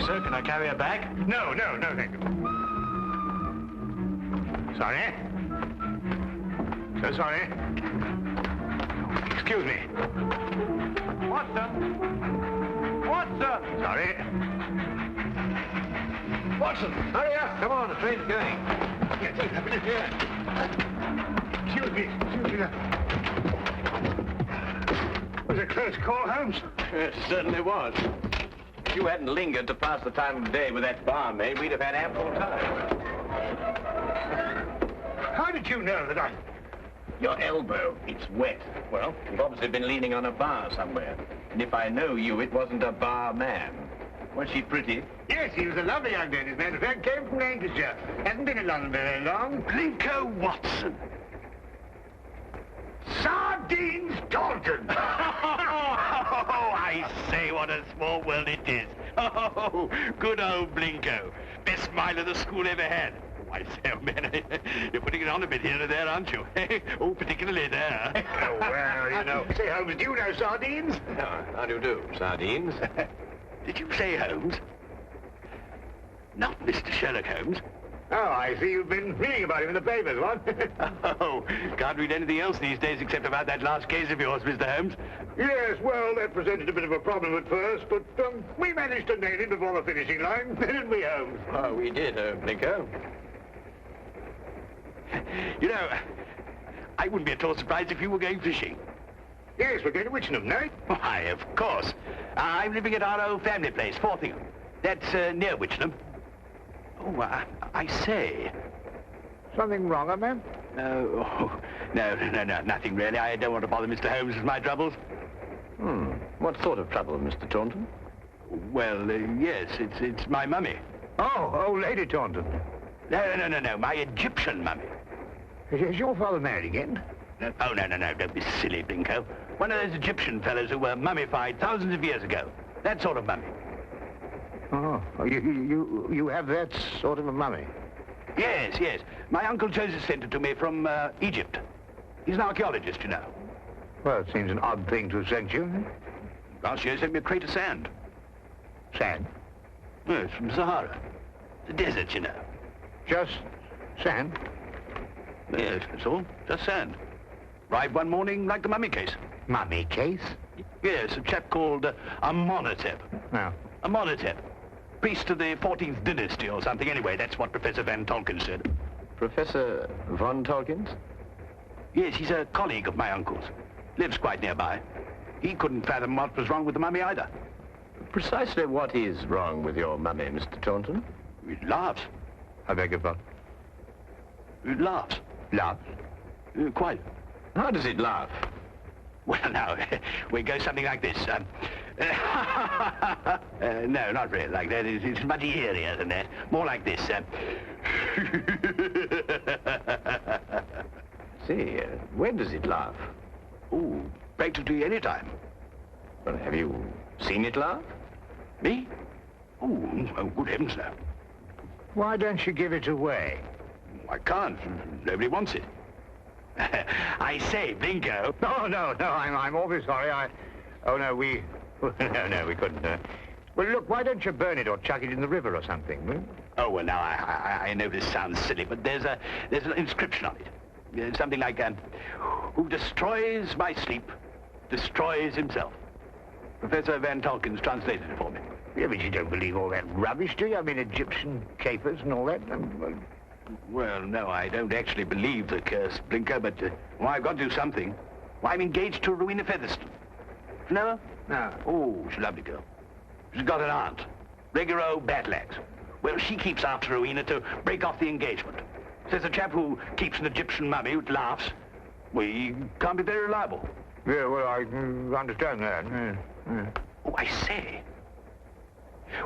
sir. Can I carry her back? No, thank you. Sorry. So sorry. Excuse me. Watson! Sorry. Watson, hurry up. Come on, the train's going. Yes, what's happening here? Excuse me. Was it a close call, Holmes? It certainly was. If you hadn't lingered to pass the time of day with that barmaid, we'd have had ample time. How did you know that I... Your elbow, it's wet. Well, you've obviously been leaning on a bar somewhere. And if I know you, it wasn't a barman. Was she pretty? Yes, he was a lovely young lady, as a matter of fact. Came from Lancashire. Hasn't been in London very long. Blinko Watson. Sardines Dalton! Oh, I say, what a small world it is. Oh, good old Blinko. Best smile of the school ever had. I say, oh, man, you're putting it on a bit here and there, aren't you? Oh, particularly there. Oh, well, you know. Say, Holmes, do you know sardines? How do you do, sardines? Did you say Holmes? Not Mr. Sherlock Holmes. Oh, I see you've been reading about him in the papers, what? Oh, can't read anything else these days except about that last case of yours, Mr. Holmes. Yes, well, that presented a bit of a problem at first, but we managed to nail him before the finishing line, didn't we, Holmes? Oh, we did, Blinko. You know, I wouldn't be at all surprised if you were going fishing. Yes, we're going to Witchenham, no? Why, of course. I'm living at our old family place, Forthingham. That's near Witchenham. Oh, I say. Something wrong, ma'am? No, nothing really. I don't want to bother Mr. Holmes with my troubles. What sort of trouble, Mr. Taunton? Well, yes, it's my mummy. Oh, old Lady Taunton. No, my Egyptian mummy. Is your father married again? Oh, no, don't be silly, Blinko. One of those Egyptian fellows who were mummified thousands of years ago. That sort of mummy. Oh, you have that sort of a mummy? Yes. My Uncle Joseph sent it to me from Egypt. He's an archaeologist, you know. Well, it seems an odd thing to have sent you. Last year he sent me a crate of sand. Sand? Yes, from Sahara. The desert, you know. Just sand? Yes, that's all. Just sand. Arrived one morning like the mummy case. Mummy case? Yes, a chap called Amenhotep. No. Amenhotep. Priest of the 14th dynasty or something. Anyway, that's what Professor Van Tolkien said. Professor Von Tolkien? Yes, he's a colleague of my uncle's. Lives quite nearby. He couldn't fathom what was wrong with the mummy either. Precisely what is wrong with your mummy, Mr. Taunton? It laughs. I beg your pardon? It laughs. Laughs? Quite. How does it laugh? Well, now, we go something like this. No, not really like that. It's much eerier than that. More like this. See, when does it laugh? Oh, practically any time. Well, have you seen it laugh? Me? Oh, good heavens, no. Why don't you give it away? I can't. Nobody wants it. I say, Blinko. No, I'm awfully sorry. Oh, no, we... No, we couldn't. Well, look, why don't you burn it or chuck it in the river or something? Hmm? Oh, well, now, I know this sounds silly, but there's an inscription on it. Something like, who destroys my sleep, destroys himself. Professor Van Tolkien's translated it for me. Yeah, but you don't believe all that rubbish, do you? I mean, Egyptian capers and all that. Well, no, I don't actually believe the curse, Blinker, but I've got to do something. Well, I'm engaged to Rowena Featherstone. You know her? No. Oh, she's a lovely girl. She's got an aunt, regular old battle-axe. Well, she keeps after Rowena to break off the engagement. Says a chap who keeps an Egyptian mummy who laughs, well, he can't be very reliable. Yeah, well, I understand that. Yeah. Oh, I say.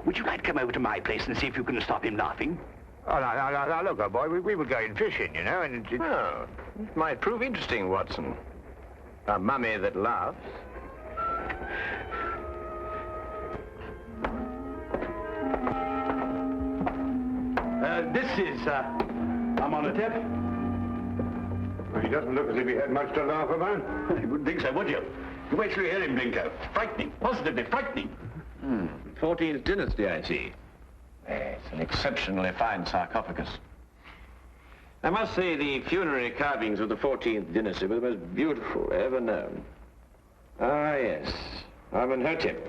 Would you like to come over to my place and see if you can stop him laughing? Oh, now, look, old boy, we were going fishing, you know, and Oh, it might prove interesting, Watson. A mummy that laughs. This is, Amenhotep. Well, he doesn't look as if he had much to laugh about. You wouldn't think so, would you? You wait till you hear him, Blinko. Frightening, positively frightening. 14th dynasty, I see. It's an exceptionally fine sarcophagus. I must say the funerary carvings of the 14th dynasty were the most beautiful ever known. Ah, yes. Amenhotep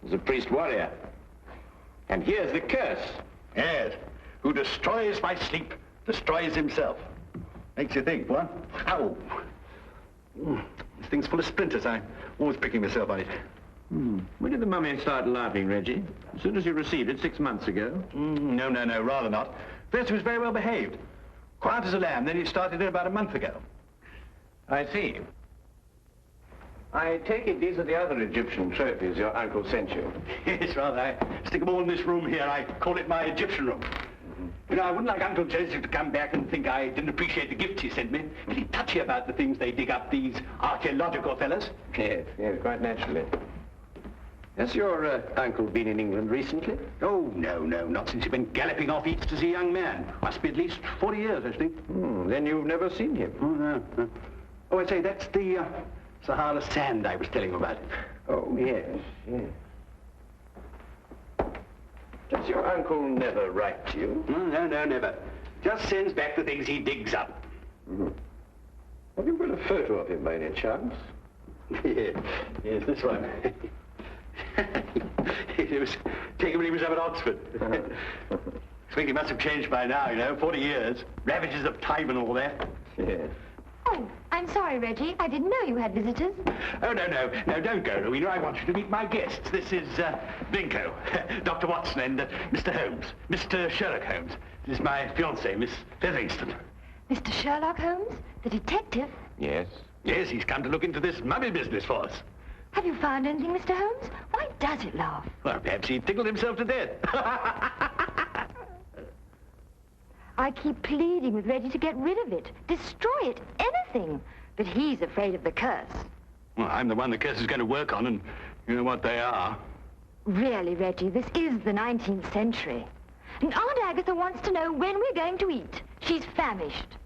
was a priest-warrior. And here's the curse. Yes. Who destroys by sleep, destroys himself. Makes you think, what? Ow. This thing's full of splinters. I'm always pricking myself on it. When did the mummy start laughing, Reggie? As soon as you received it 6 months ago? No, rather not. First, he was very well behaved. Quiet as a lamb, then he started in about a month ago. I see. I take it these are the other Egyptian trophies your uncle sent you. Yes, rather. I stick them all in this room here. I call it my Egyptian room. You know, I wouldn't like Uncle Joseph to come back and think I didn't appreciate the gifts he sent me. Pretty touchy about the things they dig up, these archaeological fellas. Yes, quite naturally. Has your uncle been in England recently? Oh, no, not since he went galloping off east as a young man. Must be at least 40 years, I think. Then you've never seen him? Oh, no. Oh, I say, that's the Sahara sand I was telling you about. Oh, yes. Does your uncle never write to you? No, never. Just sends back the things he digs up. Have you got a photo of him by any chance? Yes, this one. It was taken when he was up at Oxford. I think he must have changed by now, you know, 40 years. Ravages of time and all that. Yes. Oh, I'm sorry, Reggie. I didn't know you had visitors. Oh, no, don't go, Rowena. I want you to meet my guests. This is, Blinko, Dr. Watson, and Mr. Holmes, Mr. Sherlock Holmes. This is my fiancée, Miss Featherington. Mr. Sherlock Holmes, the detective? Yes. Yes, he's come to look into this mummy business for us. Have you found anything, Mr. Holmes? Why does it laugh? Well, perhaps he tickled himself to death. I keep pleading with Reggie to get rid of it, destroy it, anything. But he's afraid of the curse. Well, I'm the one the curse is going to work on, and you know what they are. Really, Reggie, this is the 19th century. And Aunt Agatha wants to know when we're going to eat. She's famished.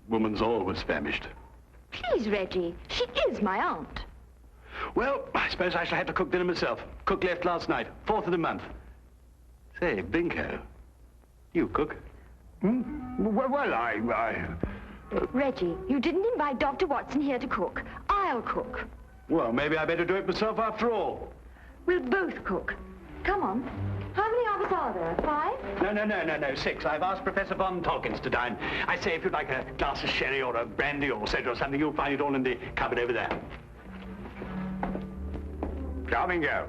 Woman's always famished. Please, Reggie, she is my aunt. Well, I suppose I shall have to cook dinner myself. Cook left last night, 4th of the month. Say, Binko, you cook? Well, Reggie, you didn't invite Dr. Watson here to cook. I'll cook. Well, maybe I better do it myself after all. We'll both cook. Come on. How many of us are there? 5? No, 6. I've asked Professor Von Tolkins to dine. I say, if you'd like a glass of sherry or a brandy or soda or something, you'll find it all in the cupboard over there. Charming girl.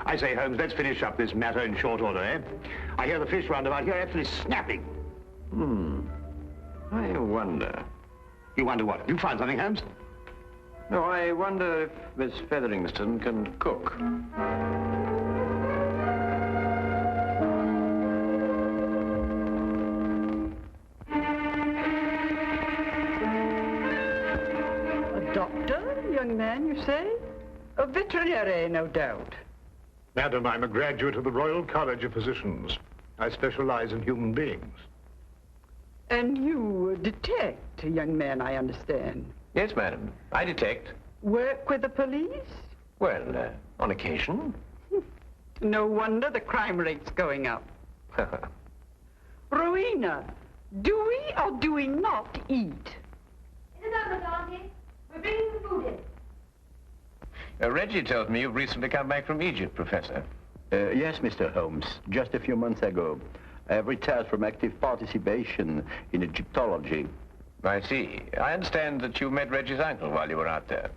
I say, Holmes, let's finish up this matter in short order, eh? I hear the fish round about here absolutely snapping. I wonder. You wonder what? You find something, Holmes? No, I wonder if Miss Featherington can cook. A doctor, young man, you say? A veterinary, no doubt. Madam, I'm a graduate of the Royal College of Physicians. I specialize in human beings. And you detect, young man, I understand. Yes, madam. I detect. Work with the police? Well, on occasion. No wonder the crime rate's going up. Rowena, do we or do we not eat? In the numbers, Auntie. We're bringing the food in. Reggie tells me you've recently come back from Egypt, Professor. Yes, Mr. Holmes. Just a few months ago. I have retired from active participation in Egyptology. I see. I understand that you met Reggie's uncle while you were out there.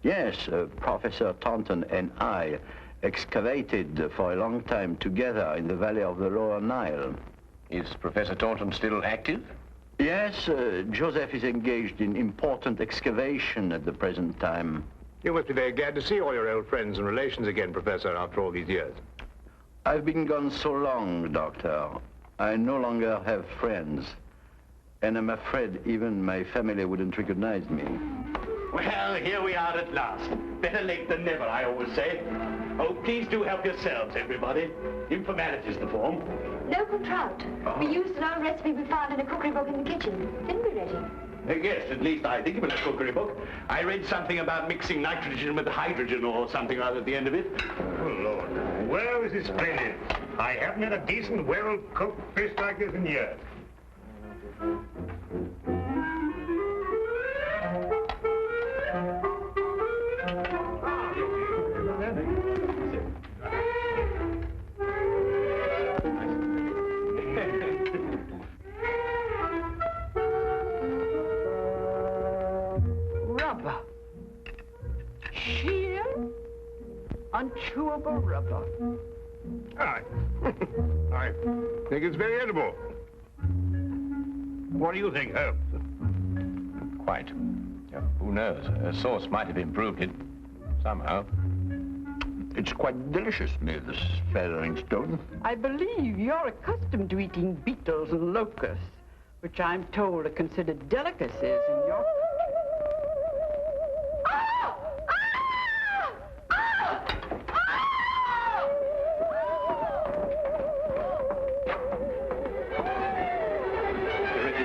Yes, Professor Taunton and I excavated for a long time together in the valley of the Lower Nile. Is Professor Taunton still active? Yes, Joseph is engaged in important excavation at the present time. You must be very glad to see all your old friends and relations again, Professor, after all these years. I've been gone so long, Doctor. I no longer have friends. And I'm afraid even my family wouldn't recognize me. Well, here we are at last. Better late than never, I always say. Oh, please do help yourselves, everybody. Informality's the form. Local trout. We used an old recipe we found in a cookery book in the kitchen. Didn't we, Reggie? Yes, at least I think it was a cookery book. I read something about mixing nitrogen with hydrogen or something or other at the end of it. Oh, Lord. Well, this is splendid. I haven't had a decent, well-cooked fish like this in years. Rubber. Sheer, unchewable rubber. I think it's very edible. What do you think, Holmes? Quite. Who knows? A sauce might have improved it somehow. It's quite delicious, Miss Featheringstone. I believe you're accustomed to eating beetles and locusts, which I'm told are considered delicacies in your country.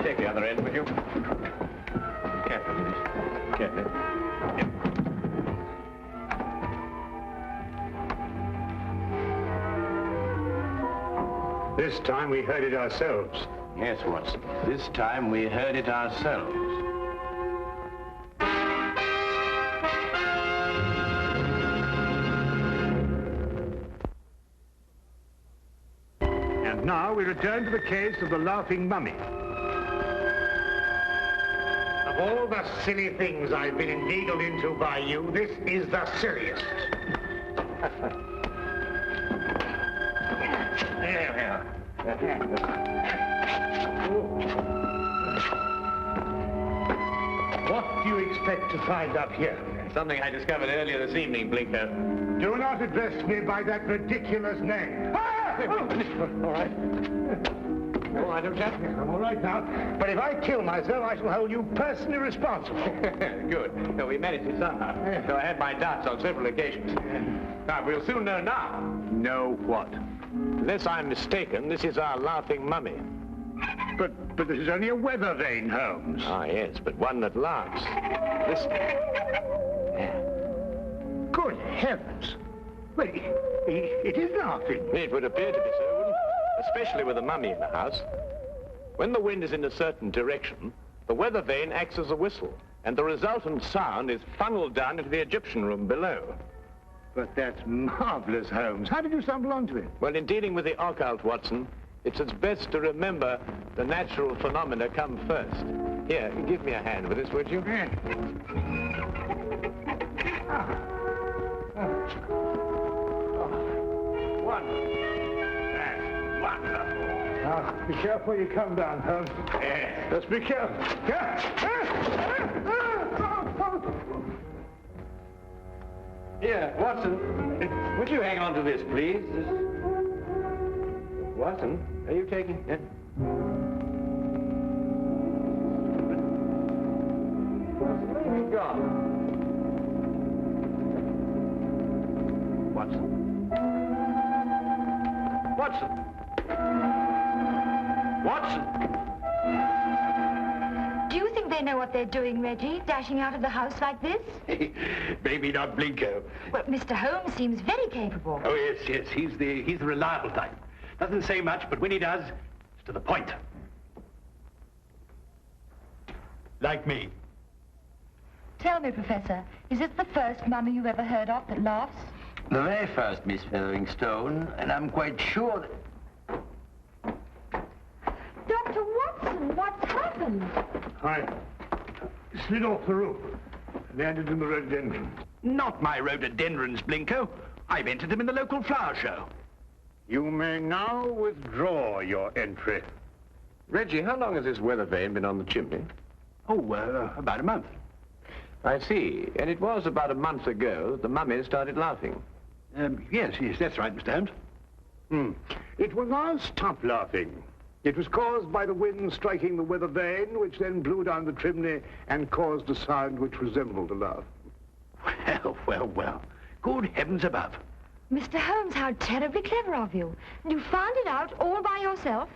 Take the other end, would you? Carefully, please. Carefully. Yep. This time we heard it ourselves. Yes, Watson. This time we heard it ourselves. And now we return to the case of the Laughing Mummy. Of all the silly things I've been inveigled into by you, this is the silliest. There we are. What do you expect to find up here? Something I discovered earlier this evening, Blinker. Do not address me by that ridiculous name. All right. All right, old chap. I'm all right now, but if I kill myself, I shall hold you personally responsible. Good. No, we managed it somehow. Though I had my doubts on several occasions. Now, we'll soon know now. Know what? Unless I'm mistaken, this is our laughing mummy. But this is only a weather vane, Holmes. Ah, yes, but one that laughs. Listen. Good heavens. Well, it is laughing. It would appear to be so, wouldn't it? Especially with a mummy in the house. When the wind is in a certain direction, the weather vane acts as a whistle, and the resultant sound is funneled down into the Egyptian room below. But that's marvelous, Holmes. How did you stumble onto it? Well, in dealing with the occult, Watson, it's best to remember the natural phenomena come first. Here, give me a hand with this, would you? Yeah. Wonderful. Now, be careful you come down, Holmes. Yes. Just be careful. Here, Watson, would you hang on to this, please? Watson, are you taking it? Where have you gone? Watson? Watson? Watson? Do you think they know what they're doing, Reggie, dashing out of the house like this? Maybe not Blinko. Well, Mr. Holmes seems very capable. Oh, yes. He's the reliable type. Doesn't say much, but when he does, it's to the point. Like me. Tell me, Professor, is this the first mummy you've ever heard of that laughs? The very first, Miss Featheringstone, and I'm quite sure that... Dr. Watson, what's happened? I slid off the roof. Landed in the rhododendron. Not my rhododendrons, Blinko. I've entered them in the local flower show. You may now withdraw your entry. Reggie, how long has this weather vane been on the chimney? Oh, about a month. I see. And it was about a month ago that the mummy started laughing. Yes, that's right, Mr. Holmes. It will now stop laughing. It was caused by the wind striking the weather vane, which then blew down the chimney and caused a sound which resembled a laugh. Well. Good heavens above. Mr. Holmes, how terribly clever of you. You found it out all by yourself?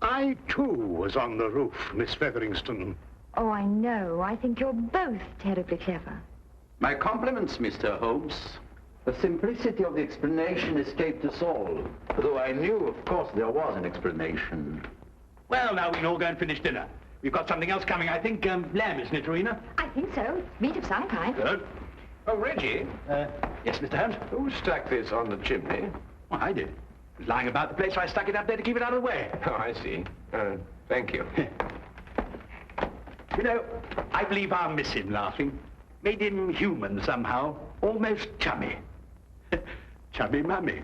I, too, was on the roof, Miss Featheringstone. Oh, I know. I think you're both terribly clever. My compliments, Mr. Holmes. The simplicity of the explanation escaped us all, though I knew, of course, there was an explanation. Well, now we can all go and finish dinner. We've got something else coming, I think. Lamb, isn't it, Rowena? I think so. Meat of some kind. Good. Oh, Reggie, Yes, Mr. Holmes? who stuck this on the chimney? Well, I did. It was lying about the place, so I stuck it up there to keep it out of the way. Oh, I see. Thank you. You know, I believe I'll miss him laughing. Made him human somehow. Almost chummy. Chummy mummy.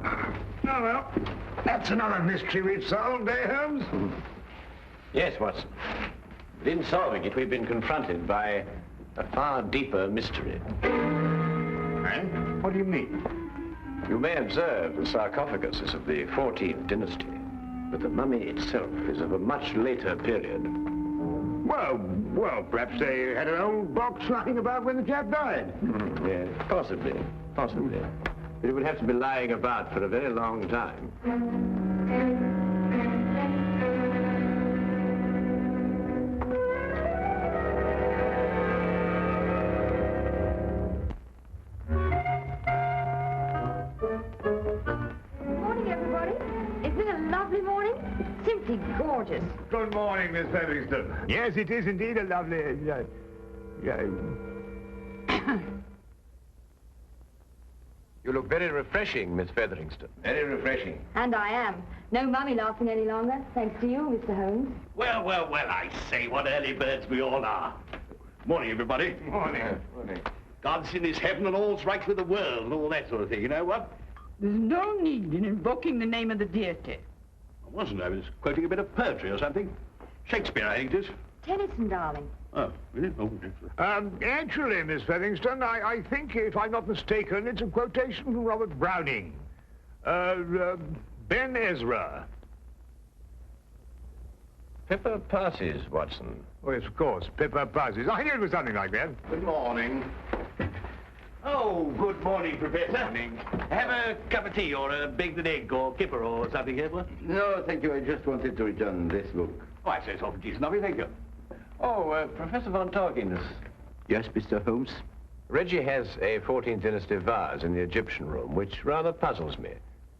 Oh, well, that's another mystery we've solved, eh, Holmes? Yes, Watson. But in solving it, we've been confronted by a far deeper mystery. Eh? What do you mean? You may observe the sarcophagus is of the 14th dynasty, but the mummy itself is of a much later period. Well, perhaps they had an old box lying about when the chap died. Yes, possibly. But it would have to be lying about for a very long time. Morning, everybody. Isn't it a lovely morning? Simply gorgeous. Good morning, Miss Featherston. Yes, it is indeed a lovely... You look very refreshing, Miss Featherington. Very refreshing. And I am. No mummy laughing any longer, thanks to you, Mr. Holmes. Well, I say, what early birds we all are. Morning, everybody. Morning. God's in his heaven and all's right with the world and all that sort of thing, you know what? There's no need in invoking the name of the deity. I wasn't. I was quoting a bit of poetry or something. Shakespeare, I think it is. Tennyson, darling. Oh, really? Oh, yes. Actually, Miss Featherston, I think, if I'm not mistaken, it's a quotation from Robert Browning. Ben Ezra. Pippa passes, Watson. Oh, yes, of course, Pippa passes. I knew it was something like that. Good morning. Oh, good morning, Professor. Morning. Have a cup of tea or a baked egg or kipper or something here, what? No, thank you. I just wanted to return this book. Oh, I say it's awful decent of you, thank you. Oh, Professor von Torkins. Yes, Mr. Holmes? Reggie has a 14th dynasty vase in the Egyptian room, which rather puzzles me.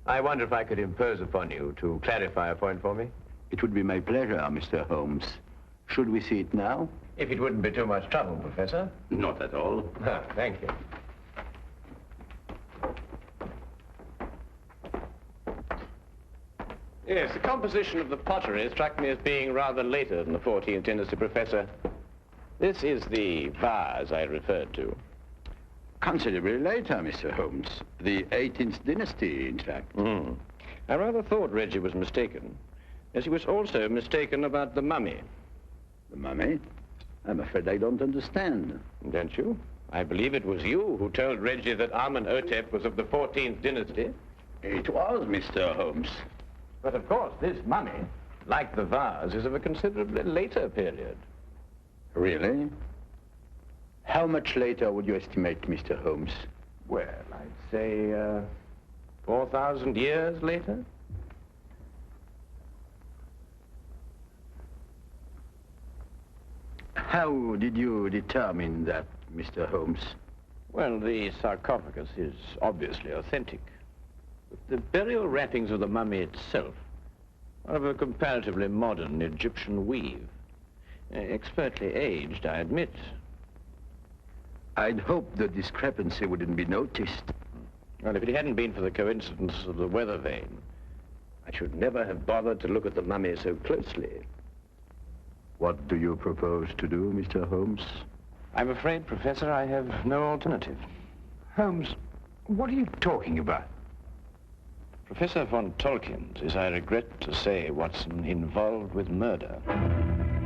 I wonder if I could impose upon you to clarify a point for me? It would be my pleasure, Mr. Holmes. Should we see it now? If it wouldn't be too much trouble, Professor. Not at all. Thank you. Yes, the composition of the pottery struck me as being rather later than the 14th dynasty, Professor. This is the vase I referred to. Considerably later, Mr. Holmes. The 18th dynasty, in fact. I rather thought Reggie was mistaken, as he was also mistaken about the mummy. The mummy? I'm afraid I don't understand. Don't you? I believe it was you who told Reggie that Amenhotep was of the 14th dynasty. It was, Mr. Holmes. But of course, this mummy, like the vase, is of a considerably later period. Really? How much later would you estimate, Mr. Holmes? Well, I'd say, 4,000 years later. How did you determine that, Mr. Holmes? Well, the sarcophagus is obviously authentic. But the burial wrappings of the mummy itself are of a comparatively modern Egyptian weave. Expertly aged, I admit. I'd hoped the discrepancy wouldn't be noticed. Well, if it hadn't been for the coincidence of the weather vane, I should never have bothered to look at the mummy so closely. What do you propose to do, Mr. Holmes? I'm afraid, Professor, I have no alternative. Holmes, what are you talking about? Professor von Tolkien is, I regret to say, Watson, involved with murder.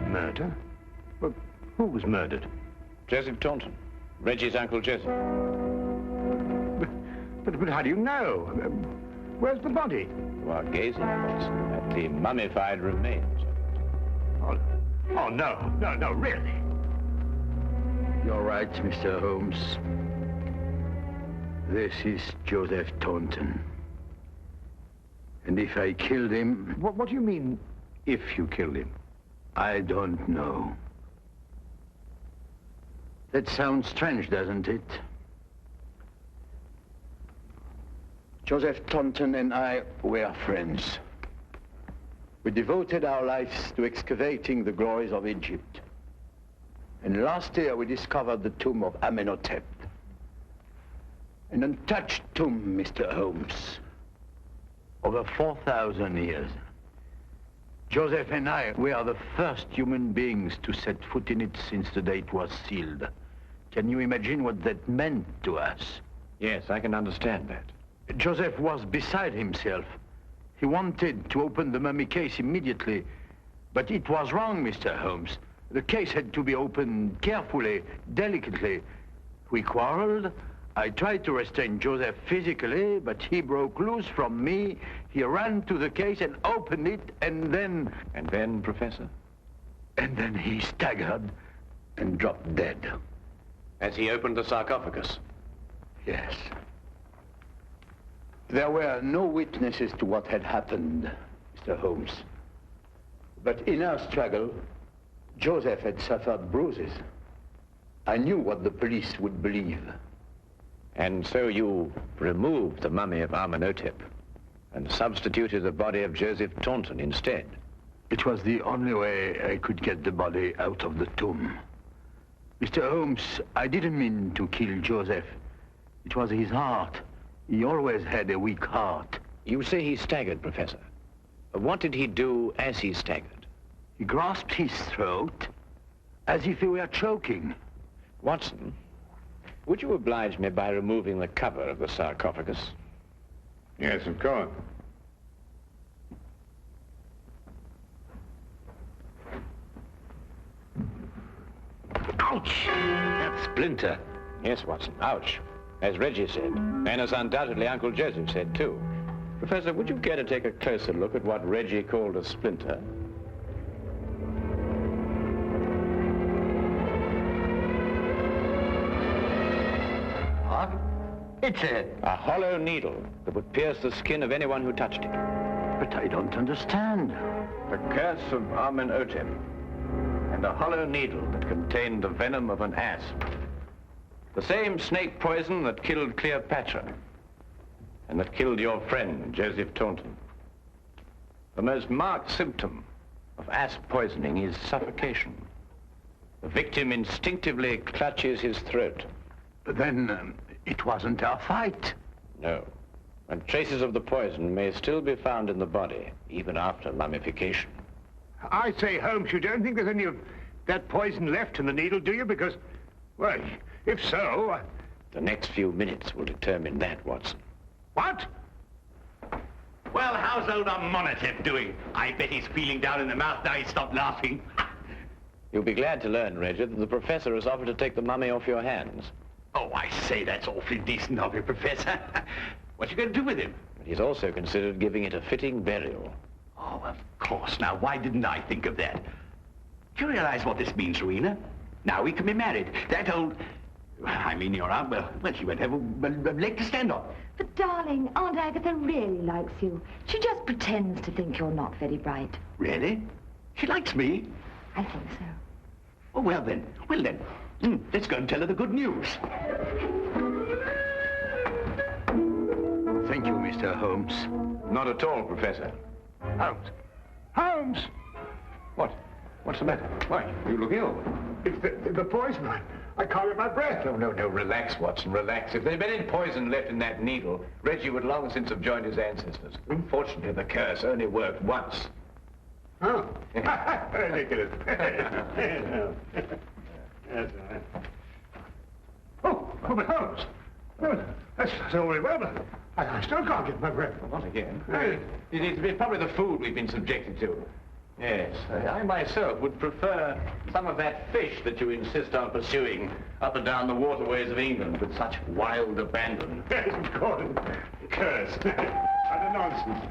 Murder? But who was murdered? Joseph Taunton, Reggie's Uncle Joseph. But how do you know? Where's the body? You are gazing, Watson, at the mummified remains. Oh, no, really. You're right, Mr. Holmes. This is Joseph Taunton. And if I killed him... What do you mean, if you killed him? I don't know. That sounds strange, doesn't it? Joseph Taunton and I were friends. We devoted our lives to excavating the glories of Egypt. And last year we discovered the tomb of Amenhotep. An untouched tomb, Mr. Holmes. Over 4,000 years. Joseph and I were the first human beings to set foot in it since the day it was sealed. Can you imagine what that meant to us? Yes, I can understand that. Joseph was beside himself. He wanted to open the mummy case immediately, but it was wrong, Mr. Holmes. The case had to be opened carefully, delicately. We quarreled. I tried to restrain Joseph physically, but he broke loose from me. He ran to the case and opened it, and then... And then, Professor? And then he staggered and dropped dead. As he opened the sarcophagus? Yes. There were no witnesses to what had happened, Mr. Holmes. But in our struggle, Joseph had suffered bruises. I knew what the police would believe. And so you removed the mummy of Amenhotep and substituted the body of Joseph Taunton instead? It was the only way I could get the body out of the tomb. Mr. Holmes, I didn't mean to kill Joseph. It was his heart. He always had a weak heart. You say he staggered, Professor. What did he do as he staggered? He grasped his throat as if he were choking. Watson, would you oblige me by removing the cover of the sarcophagus? Yes, of course. Ouch! That splinter. Yes, Watson, ouch. As Reggie said, and as undoubtedly Uncle Joseph said, too. Professor, would you care to take a closer look at what Reggie called a splinter? What? It's a hollow needle that would pierce the skin of anyone who touched it. But I don't understand. The curse of Amenhotep, and a hollow needle that contained the venom of an asp. The same snake poison that killed Cleopatra, and that killed your friend, Joseph Taunton. The most marked symptom of asp poisoning is suffocation. The victim instinctively clutches his throat. But then, it wasn't our fight. No. And traces of the poison may still be found in the body, even after mummification. I say, Holmes, you don't think there's any of that poison left in the needle, do you? Because, well, if so... The next few minutes will determine that, Watson. What? Well, how's old Amenhotep doing? I bet he's feeling down in the mouth now he's stopped laughing. You'll be glad to learn, Reggie, that the professor has offered to take the mummy off your hands. Oh, I say, that's awfully decent of you, Professor. What you going to do with him? But he's also considered giving it a fitting burial. Oh, of course. Now, why didn't I think of that? Do you realize what this means, Rowena? Now we can be married. That old... I mean, your aunt, well, she won't have a leg to stand on. But, darling, Aunt Agatha really likes you. She just pretends to think you're not very bright. Really? She likes me? I think so. Oh, well then. Let's go and tell her the good news. Thank you, Mr. Holmes. Not at all, Professor. Holmes! Holmes! What? What's the matter? Why, you look ill. It's the poison. I can't get my breath. No, relax, Watson, relax. If there'd been any poison left in that needle, Reggie would long since have joined his ancestors. Unfortunately, the curse only worked once. Oh. Ridiculous. That's all right. Oh, but Holmes. Oh, that's all very well, but I still can't get my breath. Not again. It's probably the food we've been subjected to. Yes, I myself would prefer some of that fish that you insist on pursuing up and down the waterways of England with such wild abandon. Yes, of course. Curse. Utter nonsense.